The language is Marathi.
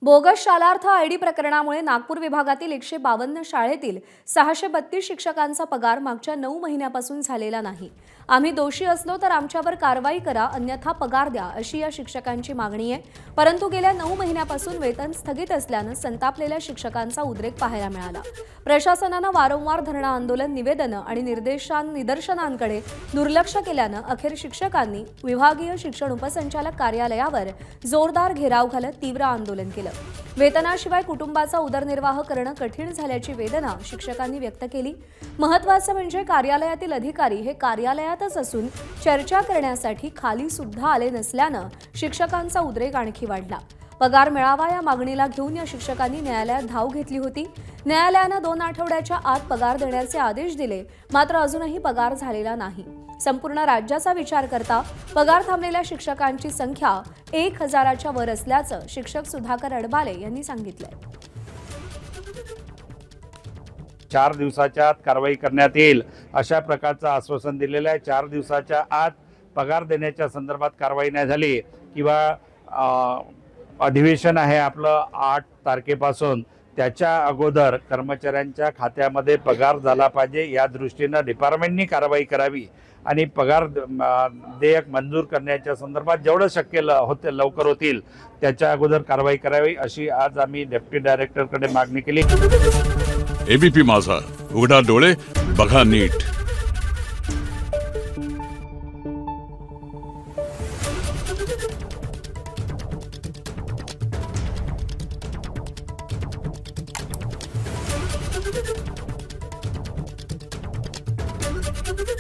बोगस शालार्थ आयडी प्रकरणामुळे नागपूर विभागातील 152 शाळेतील 632 शिक्षकांचा पगार मागच्या 9 महिन्यापासून झालेला नाही। आम्ही दोषी असलो तर आमच्यावर कारवाई करा, अन्यथा पगार द्या, अशी या शिक्षकांची मागणी आहे। परंतु गेल्या 9 महिन्यापासून वेतन स्थगित असल्याने संतापलेल्या शिक्षकांचा उद्रेक पाहायला मिळाला। प्रशासनाने वारंवार धरणं आंदोलन, निवेदनं आणि निदर्शनांकडे दुर्लक्ष केल्याने अखेर शिक्षकांनी विभागीय शिक्षण उपसंचालक कार्यालयावर जोरदार घेराव घालत तीव्र आंदोलन केलं। वेतनाशिवाय कुटुंबाचा उदरनिर्वाह करणं कठीण झाल्याची वेदना शिक्षकांनी व्यक्त केली। महत्त्वाचं म्हणजे कार्यालयातील अधिकारी हे कार्यालयातच असून चर्चा करण्यासाठी खाली सुद्धा आले नसल्याने शिक्षकांचा उद्रेक आणखी वाढला। पगार मिळावा या मागणीला घेऊन या शिक्षकांनी न्यायालयात धाव घेतली होती। न्यायालयाने 2 आठवड्याच्या आत पगार देण्याचे आदेश दिले, मात्र अजूनही पगार झालेला नाही। संपूर्ण राज्याचा विचार करता पगार थांबलेल्या शिक्षकांची संख्या 1000च्या वर असल्याचं शिक्षक सुधाकर अडबाले यांनी सांगितलंय। 4 दिवसाच्या आत कारवाई करण्यात येईल अशा प्रकारचं आश्वासन दिलेलं आहे। 4 दिवसाच्या आत पगार देण्याच्या संदर्भात कारवाई नाही झाली किंवा अधिवेशन आहे आपलं 8 तारखेपासून, त्याच्या अगोदर कर्मचाऱ्यांच्या खात्यामध्ये पगार झाला पाहिजे या दृष्टीने डिपार्टमेंटनी कारवाई करावी आणि पगार देयक मंजूर करण्याच्या संदर्भात जेवढं शक्य लवकर होतील त्याच्या अगोदर कारवाई करावी अशी आज आम्ही डेप्युटी डायरेक्टरकडे मागणी केली। एबीपी माझा, उघडा डोळे बघा नीट। Thank you.